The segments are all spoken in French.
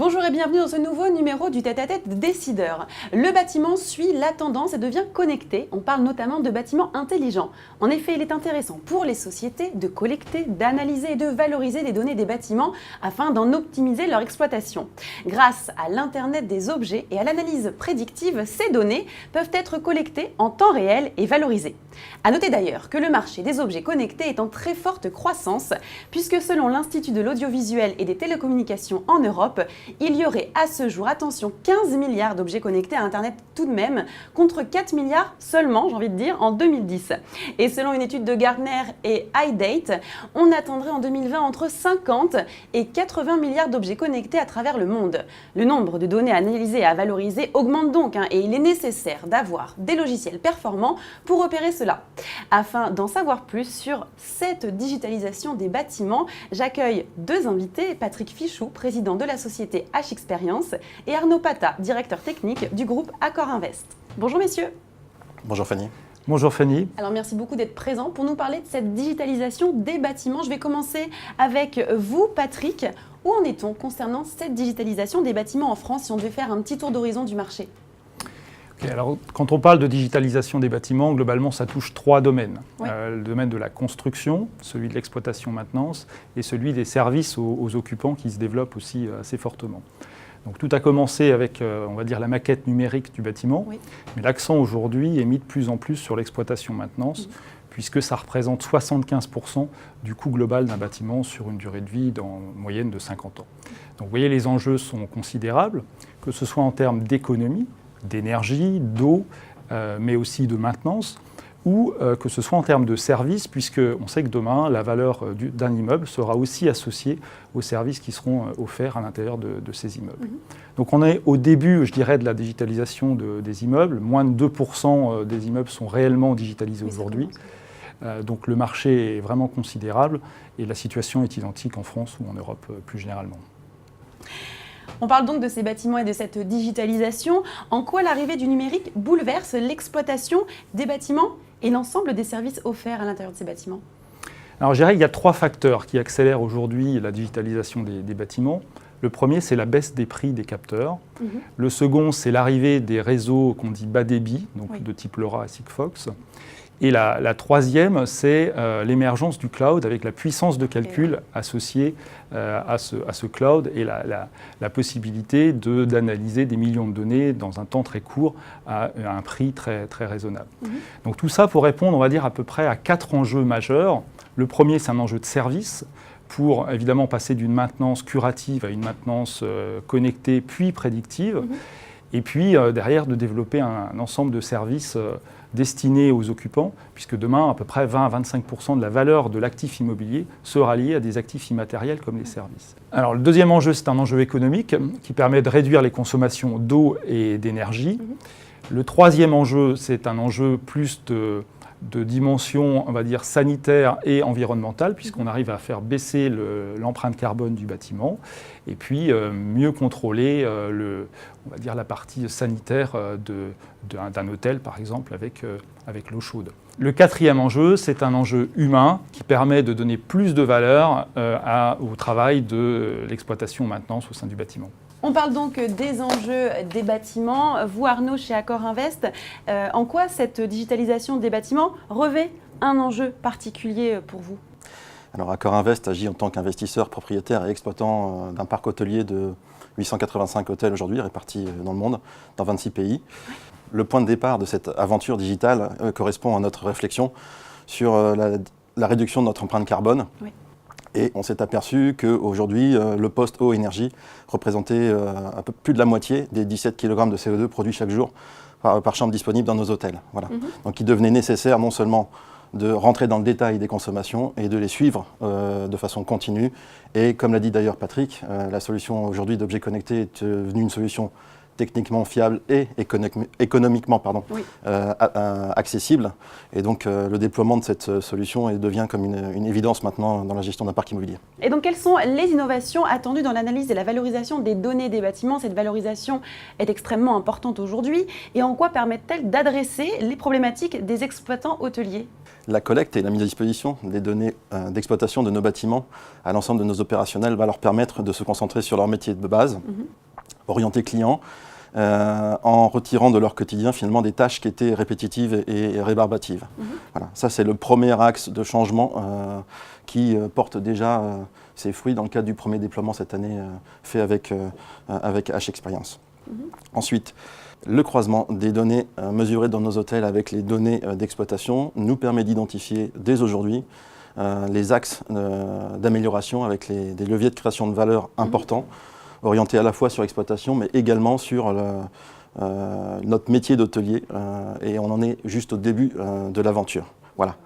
Bonjour et bienvenue dans ce nouveau numéro du tête-à-tête décideur. Le bâtiment suit la tendance et devient connecté. On parle notamment de bâtiments intelligents. En effet, il est intéressant pour les sociétés de collecter, d'analyser et de valoriser les données des bâtiments afin d'en optimiser leur exploitation. Grâce à l'Internet des objets et à l'analyse prédictive, ces données peuvent être collectées en temps réel et valorisées. À noter d'ailleurs que le marché des objets connectés est en très forte croissance puisque selon l'Institut de l'audiovisuel et des télécommunications en Europe, il y aurait à ce jour, attention, 15 milliards d'objets connectés à Internet tout de même, contre 4 milliards seulement, j'ai envie de dire, en 2010. Et selon une étude de Gartner et iDate, on attendrait en 2020 entre 50 et 80 milliards d'objets connectés à travers le monde. Le nombre de données analysées et à valoriser augmente donc, et il est nécessaire d'avoir des logiciels performants pour opérer cela. Afin d'en savoir plus sur cette digitalisation des bâtiments, j'accueille deux invités, Patrick Fichou, président de la société H-Experience, et Arnaud Pata, directeur technique du groupe Accor Invest. Bonjour messieurs. Bonjour Fanny. Bonjour Fanny. Alors merci beaucoup d'être présent pour nous parler de cette digitalisation des bâtiments. Je vais commencer avec vous Patrick. Où en est-on concernant cette digitalisation des bâtiments en France si on devait faire un petit tour d'horizon du marché ? Alors, quand on parle de digitalisation des bâtiments, globalement, ça touche trois domaines. Oui. Le domaine de la construction, celui de l'exploitation-maintenance et celui des services aux occupants qui se développent aussi assez fortement. Donc tout a commencé avec, on va dire, la maquette numérique du bâtiment, Oui. mais l'accent aujourd'hui est mis de plus en plus sur l'exploitation-maintenance, puisque ça représente 75% du coût global d'un bâtiment sur une durée de vie en moyenne de 50 ans. Donc vous voyez, les enjeux sont considérables, que ce soit en termes d'économie, d'énergie, d'eau, mais aussi de maintenance, ou que ce soit en termes de services, puisqu'on sait que demain, la valeur d'un immeuble sera aussi associée aux services qui seront offerts à l'intérieur de ces immeubles. Donc on est au début, je dirais, de la digitalisation des immeubles. Moins de 2% des immeubles sont réellement digitalisés aujourd'hui. Donc le marché est vraiment considérable et la situation est identique en France ou en Europe plus généralement. On parle donc de ces bâtiments et de cette digitalisation. En quoi l'arrivée du numérique bouleverse l'exploitation des bâtiments et l'ensemble des services offerts à l'intérieur de ces bâtiments ? Alors je dirais qu'il y a trois facteurs qui accélèrent aujourd'hui la digitalisation des bâtiments. Le premier, c'est la baisse des prix des capteurs. Le second, c'est l'arrivée des réseaux qu'on dit bas débit, donc de type LoRa et Sigfox. Et la troisième, c'est l'émergence du cloud avec la puissance de calcul associée à ce cloud et la possibilité d'analyser des millions de données dans un temps très court à un prix très, très raisonnable. Donc tout ça pour répondre, on va dire, à peu près à 4 enjeux majeurs. Le premier, c'est un enjeu de service pour évidemment passer d'une maintenance curative à une maintenance connectée puis prédictive. Et puis derrière, de développer un ensemble de services destinés aux occupants, puisque demain, à peu près 20 à 25% de la valeur de l'actif immobilier sera liée à des actifs immatériels comme les services. Alors le deuxième enjeu, c'est un enjeu économique qui permet de réduire les consommations d'eau et d'énergie. Le troisième enjeu, c'est un enjeu plus de dimension, on va dire, sanitaire et environnementale, puisqu'on arrive à faire baisser l'empreinte carbone du bâtiment, et puis mieux contrôler on va dire, la partie sanitaire d'un hôtel, par exemple, avec l'eau chaude. Le quatrième enjeu, c'est un enjeu humain qui permet de donner plus de valeur au travail de l'exploitation-maintenance au sein du bâtiment. On parle donc des enjeux des bâtiments. Vous, Arnaud, chez Accor Invest, en quoi cette digitalisation des bâtiments revêt un enjeu particulier pour vous ? Alors Accor Invest agit en tant qu'investisseur, propriétaire et exploitant d'un parc hôtelier de 885 hôtels aujourd'hui, répartis dans le monde, dans 26 pays. Le point de départ de cette aventure digitale correspond à notre réflexion sur la réduction de notre empreinte carbone. Oui. Et on s'est aperçu qu'aujourd'hui, le poste eau énergie représentait un peu plus de la moitié des 17 kg de CO2 produits chaque jour par chambre disponible dans nos hôtels. Voilà. Donc il devenait nécessaire non seulement de rentrer dans le détail des consommations et de les suivre de façon continue. Et comme l'a dit d'ailleurs Patrick, la solution aujourd'hui d'objets connectés est devenue une solution techniquement fiable et économiquement accessible. Et donc le déploiement de cette solution devient comme une évidence maintenant dans la gestion d'un parc immobilier. Et donc quelles sont les innovations attendues dans l'analyse et la valorisation des données des bâtiments ? Cette valorisation est extrêmement importante aujourd'hui. Et en quoi permettent-elles d'adresser les problématiques des exploitants hôteliers ? La collecte et la mise à disposition des données d'exploitation de nos bâtiments à l'ensemble de nos opérationnels va leur permettre de se concentrer sur leur métier de base, orienter clients, en retirant de leur quotidien finalement des tâches qui étaient répétitives et rébarbatives. Voilà. Ça, c'est le premier axe de changement qui porte déjà ses fruits dans le cadre du premier déploiement cette année fait avec H-Experience. Ensuite, le croisement des données mesurées dans nos hôtels avec les données d'exploitation nous permet d'identifier dès aujourd'hui les axes d'amélioration avec des leviers de création de valeur importants, orientés à la fois sur l'exploitation mais également sur notre métier d'hôtelier et on en est juste au début de l'aventure. Voilà.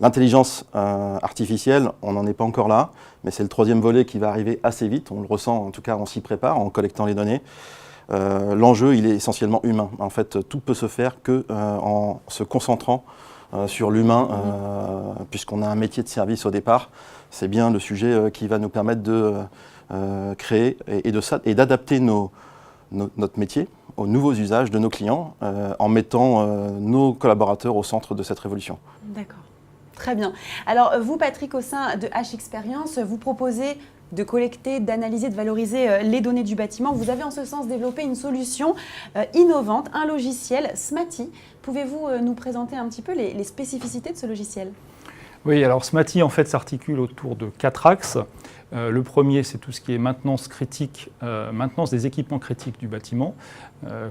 L'intelligence artificielle, on n'en est pas encore là, mais c'est le troisième volet qui va arriver assez vite, on le ressent, en tout cas on s'y prépare en collectant les données. L'enjeu, il est essentiellement humain. En fait, tout peut se faire qu'en se concentrant sur l'humain, puisqu'on a un métier de service au départ. C'est bien le sujet qui va nous permettre de créer et d'adapter notre métier aux nouveaux usages de nos clients en mettant nos collaborateurs au centre de cette révolution. D'accord. Très bien. Alors, vous, Patrick, au sein de H-Experience, vous proposez de collecter, d'analyser, de valoriser les données du bâtiment. Vous avez en ce sens développé une solution innovante, un logiciel, Smaty. Pouvez-vous nous présenter un petit peu les spécificités de ce logiciel ? Oui, alors Smaty en fait s'articule autour de 4 axes. Le premier, c'est tout ce qui est maintenance critique, maintenance des équipements critiques du bâtiment,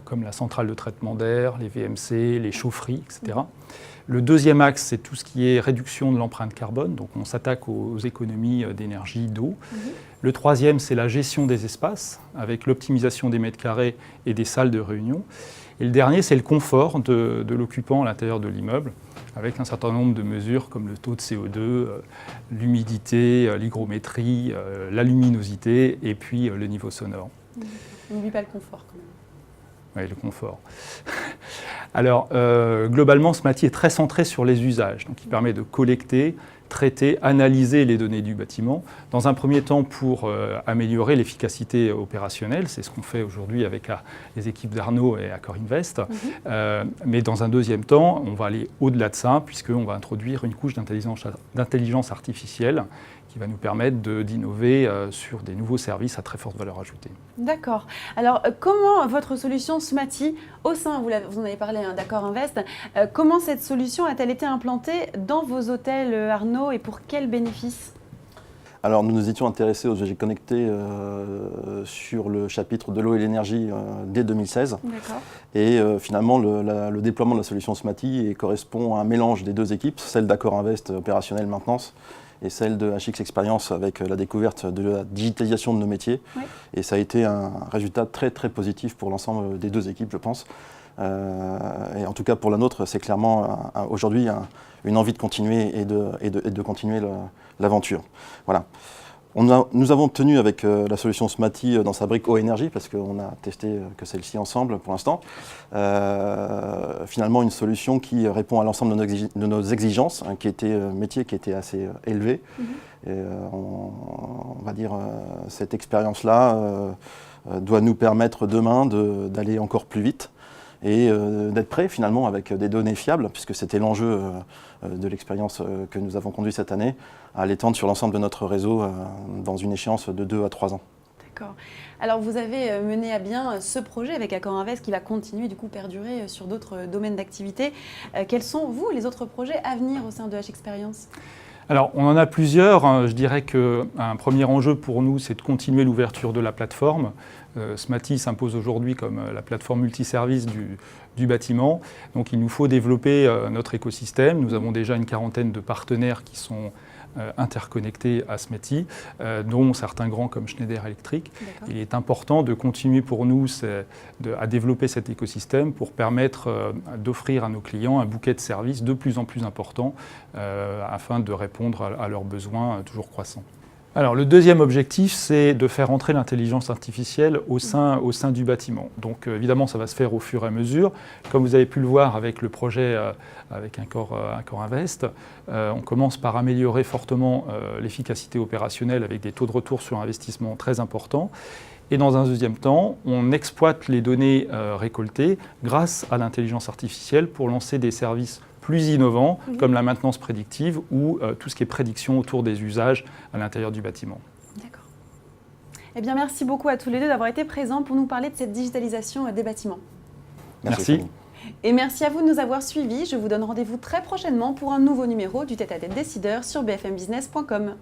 comme la centrale de traitement d'air, les VMC, les chaufferies, etc. Le deuxième axe, c'est tout ce qui est réduction de l'empreinte carbone, donc on s'attaque aux économies d'énergie, d'eau. Le troisième, c'est la gestion des espaces, avec l'optimisation des mètres carrés et des salles de réunion. Et le dernier, c'est le confort de l'occupant à l'intérieur de l'immeuble, avec un certain nombre de mesures comme le taux de CO2, l'humidité, l'hygrométrie, la luminosité et puis le niveau sonore. N'oublie pas le confort quand même. Oui, le confort. Alors, globalement, Smaty est très centré sur les usages. Donc, il permet de collecter, traiter, analyser les données du bâtiment. Dans un premier temps, pour améliorer l'efficacité opérationnelle. C'est ce qu'on fait aujourd'hui avec les équipes d'Arnaud et Accor Invest. Mais dans un deuxième temps, on va aller au-delà de ça, puisqu'on va introduire une couche d'intelligence artificielle qui va nous permettre d'innover sur des nouveaux services à très forte valeur ajoutée. D'accord. Alors, comment votre solution Smaty, au sein, vous en avez parlé d'Accor Invest, comment cette solution a-t-elle été implantée dans vos hôtels, Arnaud, et pour quels bénéfices ? Alors, nous nous étions intéressés aux usages connectés sur le chapitre de l'eau et l'énergie dès 2016. D'accord. Et finalement, le déploiement de la solution Smaty correspond à un mélange des deux équipes, celle d'Accor Invest opérationnel maintenance et celle de HX-Experience avec la découverte de la digitalisation de nos métiers. Oui. Et ça a été un résultat très très positif pour l'ensemble des deux équipes, je pense. Et en tout cas pour la nôtre, c'est clairement aujourd'hui une envie de continuer et de continuer l'aventure. Voilà. Nous avons obtenu avec la solution Smaty dans sa brique eau énergie, parce qu'on a testé que celle-ci ensemble pour l'instant, finalement une solution qui répond à l'ensemble de nos exigences, qui était métier qui était assez élevé. Et, on va dire cette expérience-là doit nous permettre demain d'aller encore plus vite et d'être prêt finalement avec des données fiables, puisque c'était l'enjeu de l'expérience que nous avons conduite cette année, à l'étendre sur l'ensemble de notre réseau dans une échéance de 2 à 3 ans. D'accord. Alors vous avez mené à bien ce projet avec Accor Invest qui va continuer, du coup perdurer sur d'autres domaines d'activité. Quels sont, vous, les autres projets à venir au sein de H-Experience ? Alors, on en a plusieurs. Je dirais qu'un premier enjeu pour nous, c'est de continuer l'ouverture de la plateforme. Smaty s'impose aujourd'hui comme la plateforme multiservice du bâtiment. Donc, il nous faut développer notre écosystème. Nous avons déjà une quarantaine de partenaires qui sont interconnectés à Smaty, dont certains grands comme Schneider Electric. Il est important de continuer pour nous à développer cet écosystème pour permettre d'offrir à nos clients un bouquet de services de plus en plus important afin de répondre à leurs besoins toujours croissants. Alors, le deuxième objectif, c'est de faire entrer l'intelligence artificielle au sein du bâtiment. Donc, évidemment, ça va se faire au fur et à mesure. Comme vous avez pu le voir avec le projet avec Accor Invest, on commence par améliorer fortement l'efficacité opérationnelle avec des taux de retour sur investissement très importants. Et dans un deuxième temps, on exploite les données récoltées grâce à l'intelligence artificielle pour lancer des services plus innovants, comme la maintenance prédictive ou tout ce qui est prédiction autour des usages à l'intérieur du bâtiment. D'accord. Eh bien, merci beaucoup à tous les deux d'avoir été présents pour nous parler de cette digitalisation des bâtiments. Merci. Et merci à vous de nous avoir suivis. Je vous donne rendez-vous très prochainement pour un nouveau numéro du Tête à Tête décideur sur bfmbusiness.com.